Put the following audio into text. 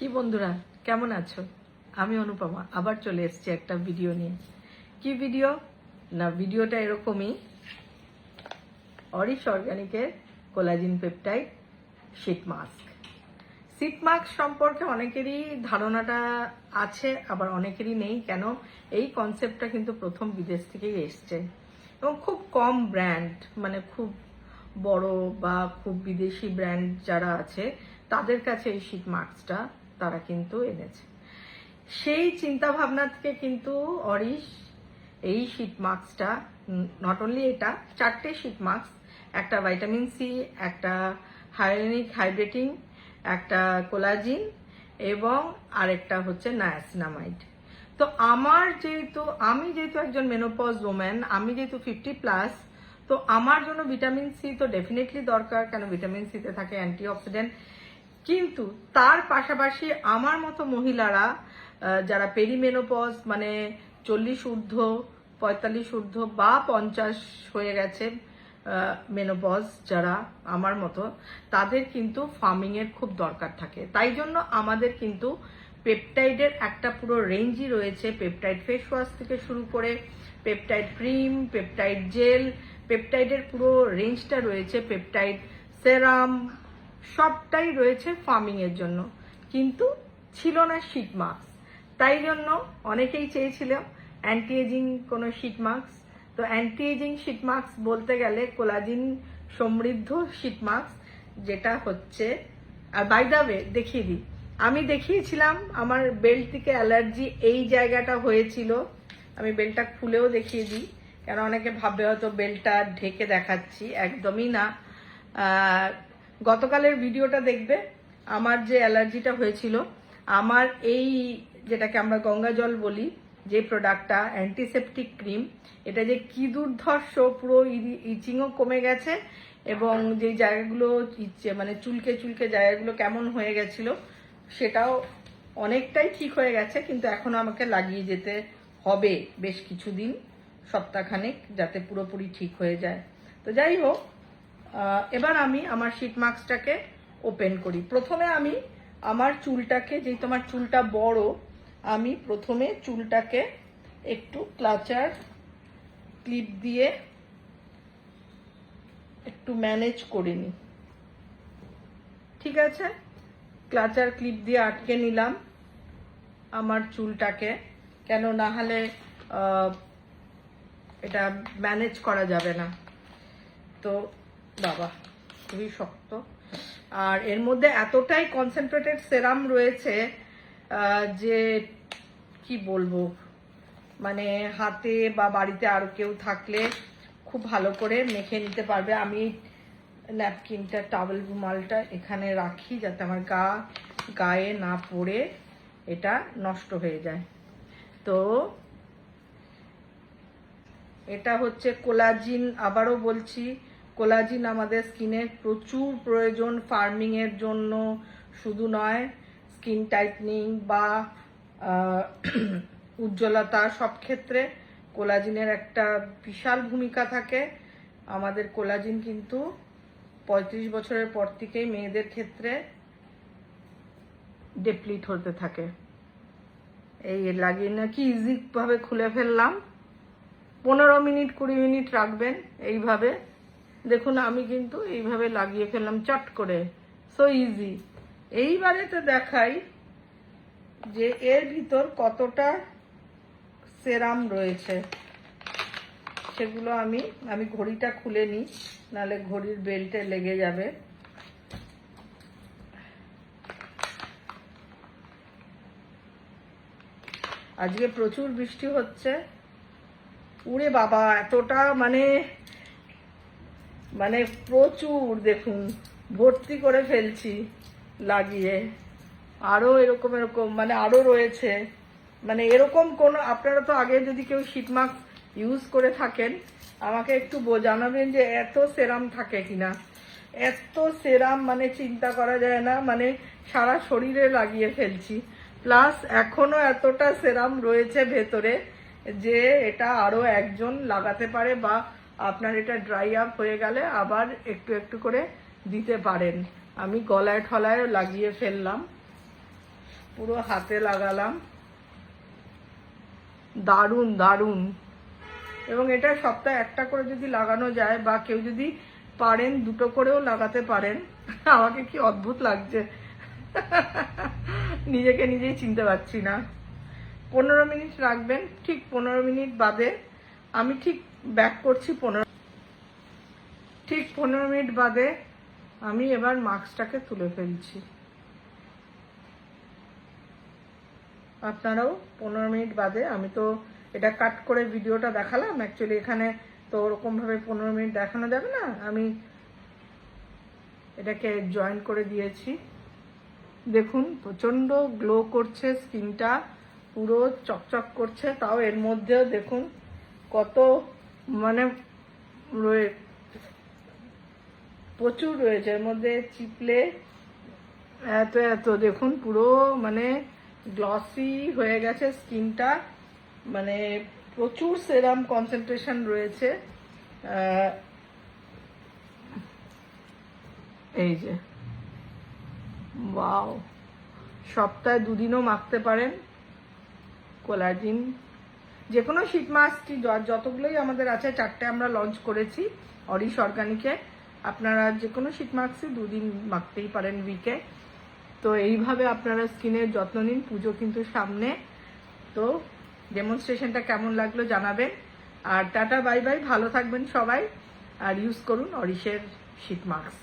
কি বন্ধুরা কেমন আছো? আমি অনুপমা আবার চলে এসেছি একটা ভিডিও নিয়ে। কি ভিডিও না, ভিডিওটা এরকমই, অরিশ অর্গানিকের collagen peptide sheet mask. Sheet mask সম্পর্কে অনেকেরই ধারণাটা আছে, আবার অনেকেরই নেই। কেন? এই কনসেপ্টটা কিন্তু প্রথম বিদেশ থেকেই এসছে এবং খুব কম ব্র্যান্ড, মানে খুব বড় বা খুব বিদেশি ব্র্যান্ড যারা আছে তাদের কাছে এই শীট মাস্কটা তারা কিন্তু এনেছে। সেই চিন্তা ভাবনা থেকে কিন্তু অরিশ এই শীট মাস্কটা, নট অনলি এটা, 4টে শীট মাস্ক, একটা ভাইটামিন সি, একটা হাইলোনিক হাইড্রেটিং, একটা কোলাজিন এবং আরেকটা হচ্ছে নায়াসিনামাইড। তো আমি যেহেতু একজন মেনোপজ ওম্যান, আমি যেহেতু 50+, তো আমার জন্য ভিটামিন সি তো ডেফিনেটলি দরকার, কেন ভিটামিন সিতে থাকে অ্যান্টিঅক্সিডেন্ট। কিন্তু তার পাশাপাশি আমার মতো মহিলারা যারা পেরিমেনোপজ, মানে 40 ঊর্ধ্ব, 45 ঊর্ধ্ব বা 50 হয়ে গেছে মেনোপজ, যারা আমার মতো, তাদের কিন্তু ফার্মিং এর খুব দরকার থাকে। তাই জন্য আমাদের কিন্তু পেপটাইডের একটা পুরো রেঞ্জই রয়েছে, পেপটাইড ফেস ওয়াশ থেকে শুরু করে পেপটাইড ক্রিম, পেপটাইড জেল, পেপটাইডের পুরো রেঞ্জটা রয়েছে, পেপটাইড সেরাম, সবটাই রয়েছে ফার্মিং এর জন্য। কিন্তু ছিল না শীট মাস্ক। তাই জন্য অনেকেই চেয়েছিলাম অ্যান্টি এজিং কোনো শীট মাস্ক। তো অ্যান্টি এজিং শীট মাস্ক বলতে গেলে কোলাজিন সমৃদ্ধ শীট মাস্ক, যেটা হচ্ছে, আর বাই দ্য ওয়ে দেখিয়ে দিই, আমি দেখিয়েছিলাম আমার বেল্ট থেকে অ্যালার্জি এই জায়গাটা হয়েছিল। আমি বেল্টটা খুলেও দেখিয়ে দিই, কেন অনেকে ভাববে হয়তো বেল্টটা ঢেকে দেখাচ্ছি, একদমই না। গতকালের ভিডিওটা দেখবে, আমার যে অ্যালার্জিটা হয়েছিল, আমার এই যেটাকে আমরা গঙ্গা জল বলি, যে প্রোডাক্টটা অ্যান্টিসেপটিক ক্রিম, এটা যে কি দুর্ধর্ষ, পুরো ইচিংও কমে গেছে এবং যে জায়গাগুলো মানে চুলকে চুলকে জায়গাগুলো কেমন হয়ে গেছিল সেটাও অনেকটাই ঠিক হয়ে গেছে। কিন্তু এখনো আমাকে লাগিয়ে যেতে হবে বেশ কিছুদিন, সপ্তাহখানেক, যাতে পুরোপুরি ঠিক হয়ে যায়। তো যাই হোক, এবার আমি আমার শীট মাস্কটাকে ওপেন করি। প্রথমে আমি আমার চুলটাকে, যেহেতু আমার চুলটা বড়, আমি প্রথমে চুলটাকে একটু ক্লাচার ক্লিপ দিয়ে একটু ম্যানেজ করে নিই। ঠিক আছে, ক্লাচার ক্লিপ দিয়ে আটকে নিলাম আমার চুলটাকে, কেন না হলে এটা ম্যানেজ করা যাবে না। তো বাবা, খুবই শক্ত। আর এর মধ্যে এতটাই কনসেন্ট্রেটেড সেরাম রয়েছে যে কি বলবো, মানে হাতে বা বাড়িতে আর কেউ থাকলে খুব ভালো করে মেখে নিতে পারবে। আমি ন্যাপকিনটা, টাওয়েল রুমালটা এখানে রাখি যাতে আমার গায়ে না পড়ে এটা নষ্ট হয়ে যায়। তো এটা হচ্ছে কোলাজিন। আবারও বলছি, কোলাজিন আমাদের স্কিনের প্রচুর প্রয়োজন ফার্মিং এর জন্য, শুধু নয়, স্কিন টাইটনিং বা উজ্জ্বলতা, সব ক্ষেত্রে কোলাজিনের একটা বিশাল ভূমিকা থাকে। আমাদের কোলাজিন কিন্তু 35 বছরের পর থেকেই মেয়েদের ক্ষেত্রে ডেপ্লিট হতে থাকে। এই লাগিয়ে নাকি ইজি ভাবে খুলে ফেললাম, 15 মিনিট 20 মিনিট রাখবেন এইভাবে। দেখুন আমি কিন্তু এইভাবে লাগিয়ে ফেললাম চট করে, সো ইজি। এইবারে তো দেখাই যে এর ভিতর কতটা সেরাম রয়েছে, সেগুলো আমি ঘড়িটা খুলে নিই, নাহলে ঘড়ির বেল্টে লেগে যাবে। আজকে প্রচুর বৃষ্টি হচ্ছে। উড়ে বাবা, এতটা মানে প্রচুর, দেখুন ভর্তি করে ফেলছি লাগিয়ে। আরো এরকম মানে আরো রয়েছে। মানে এরকম কোন, আপনারা তো আগে যদি কেউ শীট মাস্ক ইউজ করে থাকেন আমাকে একটু জানাবেন যে এত সেরাম থাকে কিনা। এত সেরাম মানে চিন্তা করা যায় না, মানে সারা শরীরে লাগিয়ে ফেলছি। প্লাস এখনো এতটা সেরাম রয়েছে ভেতরে যে এটা আরো একজন লাগাতে পারে, বা আপনার এটা ড্রাই আপ হয়ে গেলে আবার একটু একটু করে দিতে পারেন। আমি গলায় ঠলায় লাগিয়ে ফেললাম। পুরো হাতে লাগালাম, দারুণ দারুণ। এবং এটা সপ্তাহে একটা করে যদি লাগানো যায়, বা কেউ যদি পারেন 2টো করেও লাগাতে পারেন। আমাকে কি অদ্ভুত লাগছে, নিজেকে নিজেই চিনতে পারছি না। 15 মিনিট রাখবেন, ঠিক 15 মিনিট বাদে আমি ঠিক ব্যাক করছি। 15 মিনিট বাদে আমি এবার মাস্কটাকে তুলে ফেলছি। আপনারাও 15 মিনিট বাদে, আমি তো এটা কাট করে ভিডিওটা দেখালাম, অ্যাকচুয়ালি এখানে তো ওরকমভাবে 15 মিনিট দেখানো যাবে না, আমি এটাকে জয়েন করে দিয়েছি। দেখুন প্রচণ্ড গ্লো করছে, স্কিনটা পুরো চকচক করছে। তাও এর মধ্যেও দেখুন কত মানে প্রচুর রয়েছে এর মধ্যে, চিপলে এত এত দেখুন পুরো মানে গ্লসি হয়ে গেছে স্কিনটা, মানে প্রচুর সেরাম কনসেন্ট্রেশন রয়েছে। এই যে ওয়াও, সপ্তাহে 2 দিনও মাখতে পারেন কোলাজিন। যে কোনো শীত মাস্কটি যতগুলোই আমাদের আছে, 4টে আমরা লঞ্চ করেছি অরিশ অর্গানিকে। আপনারা যে কোনো শীত মাস্কই 2 দিন মাখতেই পারেন উইকে। তো এইভাবে আপনারা স্কিনের যত্ন নিন, পুজো কিন্তু সামনে। তো ডেমনস্ট্রেশনটা কেমন লাগলো জানাবেন। আর টাটা বাই বাই, ভালো থাকবেন সবাই, আর ইউজ করুন অরিশের শীত মাস্ক।